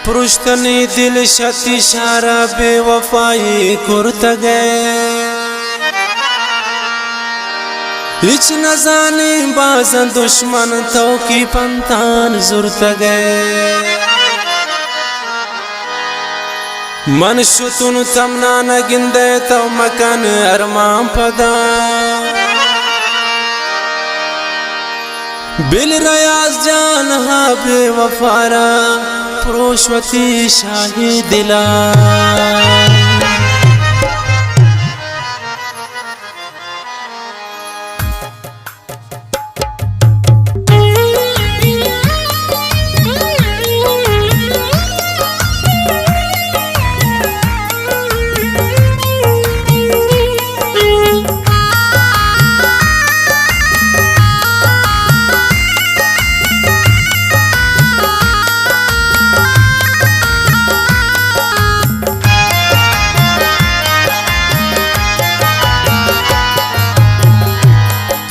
पृष्ठनी दिल शती शारा बेवफाई कुर्तगे हिच न जाने बाजन दुश्मन तो की पंतान जुर्तगे मन शुतुन तमना न गिंदे तो मकन अरमान पदा बिल रयाज जान हा बेवफारा प्रोश्वती शाही दिला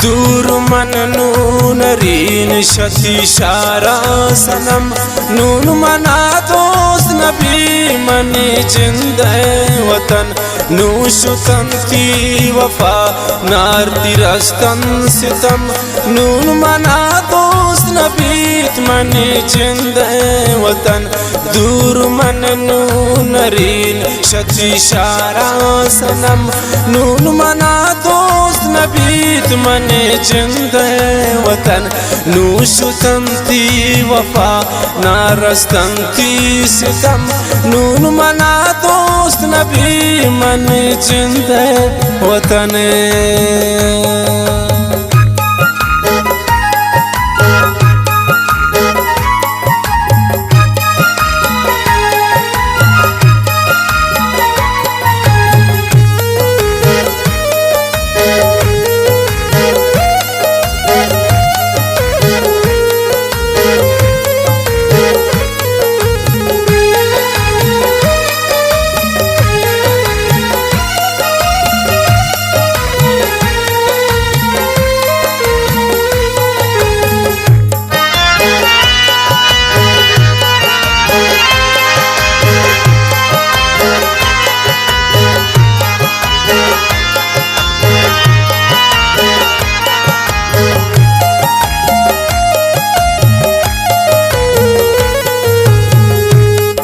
दूर मन नून रीन शती शारा सनम नून मना दोस्त नबी मनी जिंद वतन नूशुतन की वफा नारती रस्तन सितम नून मना दोस्त नबी मनी जिंद वतन दूर मन नून रीन शती शारा सनम नून मना दोस्त नबीत मने जिंद वतन नूशुतंती वफा नारस्तंती सितम नून मना दोस्त नबी मने जिंद वतन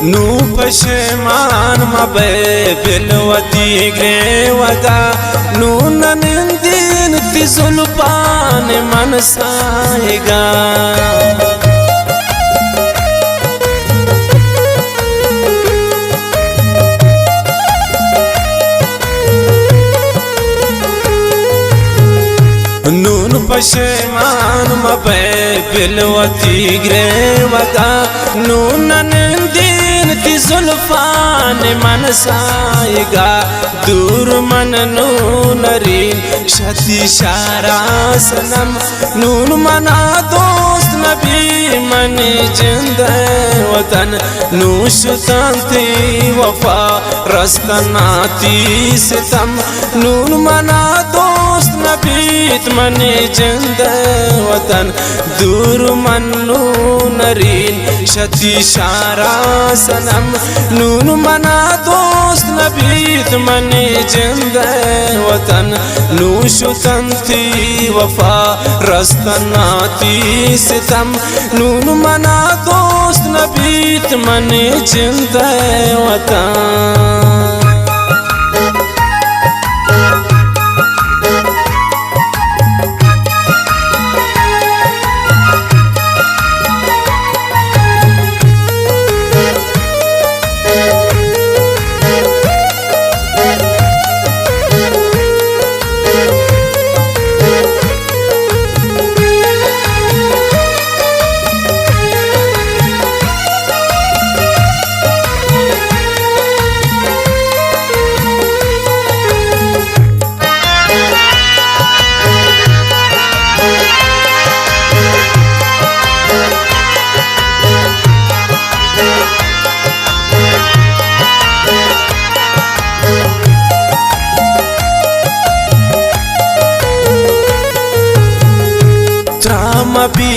नू पशेमान मबे बिलवती ग्रेवगा नू नंदीन ती जुल्फान मन साएगा नून पशेमान मबे बिलवती ग्रेवगा नू नंदीन ती जुल्फान मन साएगा दूर मन नून रीन शती शारा सनम नून मना दोस्त नबी मनी जिंद वतन नूशुतंती वफा रस्तनाती सितम नून मना दोस्त नबीत मनी जिंद वतन दूर मन नून रीन शती शारा सनम नून मना दोस्त नबीत मनी जिंद वतन नूशुतंती वफा रस्तनाती सितम नून मना दोस्त नबीत मनी जिंद वतन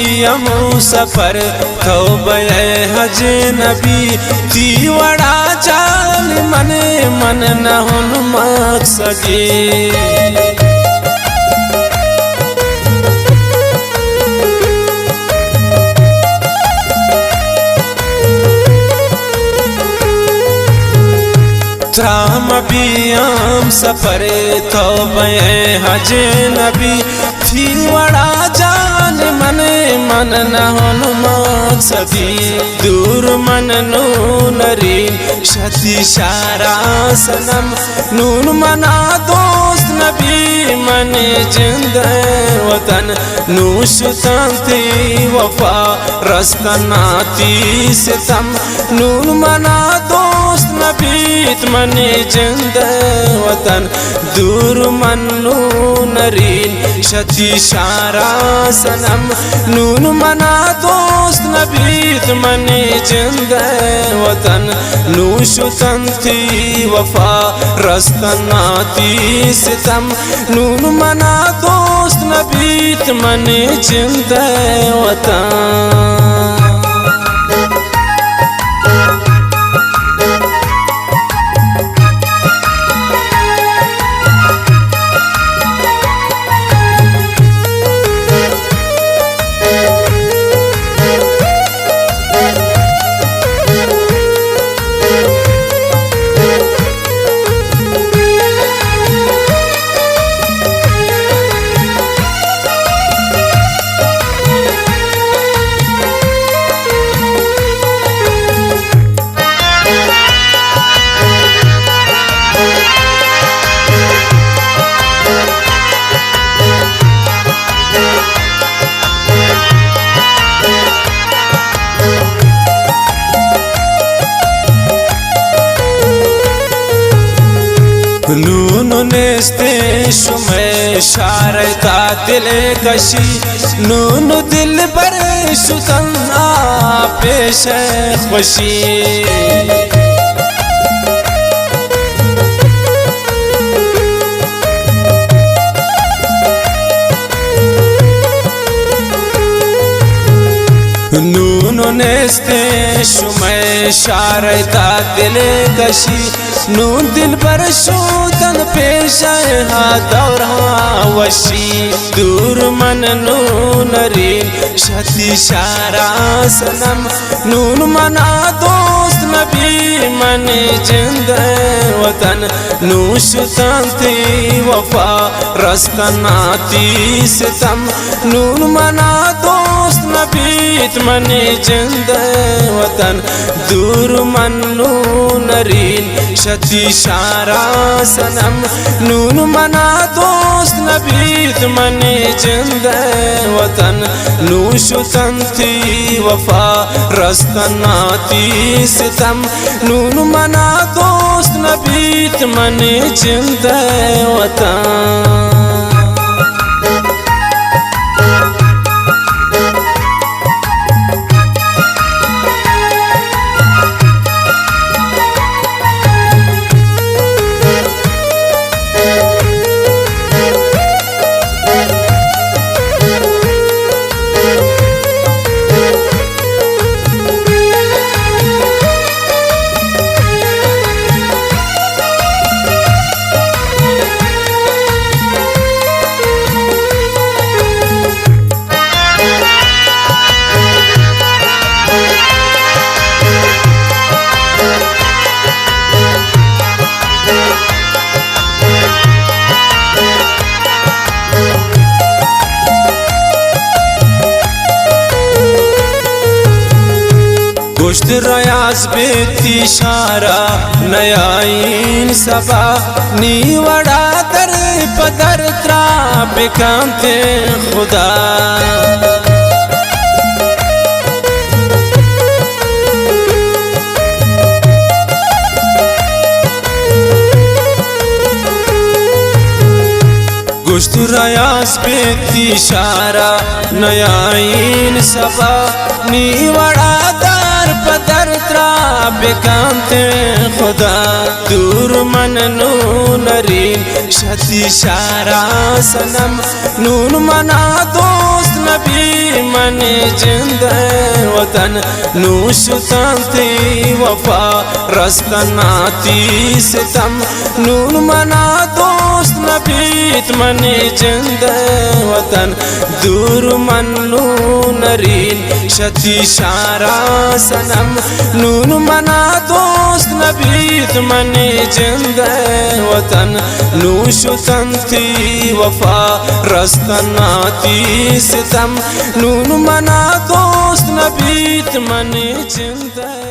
बीयमु सफर तौबा हज नबी ती वड़ा जान मने मन न हुन मकसदी त्राम बीयम सफरे तौबा हज नबी थी वड़ा जान मने मन न हुन मकसदी दूर मन नूनरीन शती शारा सनम नून मना दोस्त नबी मने जिंद वतन नूश तांती वफा रस्तनाती सितम नून मना दोस्त नबी मने जिंद वतन दूर मन नूनरीन शती शारा सनम नून मना दोस्त नबी मने जिंद वतन नूश तंथी वफा रस्तनाती सितम नून मना दोस्त नबी मने जिंद वतन नून नेस्ते शुमे शारता दिल कशी नून दिल पर शुतना पेश खुशी नून नेस्ते शुमे शारता दिल कशी नून दिल पर शूतन पेश हा दौरा वशी दूर मन नूनरीन शती शारा सनम नून मना दोस्त नबी मने जिंद वतन नूश तांती वफा रस्तनाती सितम नून मना दोस्त नबी मने जिंद वतन दूर मन नूनरीन शती शारा सनम नून मना दोस्त नबी मने जिंद वतन नूश तंथी वफा रस्तनाती सितम नून मना दोस्त नबी मने जिंद वतन गोश्त रयाज बेती शारा नयाइन सबा नीवड़ा दर पदर त्रा बेकांते खुदा गोश्त रयाज बेती शारा नयाइन सबा नीवड़ा पदर त्रा बेकांते खुदा दूर मन नूनरीन शती शारा सनम नून मना दोस्त नबी मने जिंद वतन नूश तांती वफा रस्तनाती सितम नून मना दोस्त नबीत मने जिंद वतन दूर मन्नू नरीन शती शारा सनम नून मना दोस्त नबीत मने जिंद वतन नूश तंती वफा रस्तनाती सितम नून मना दोस्त नबीत मने जिंद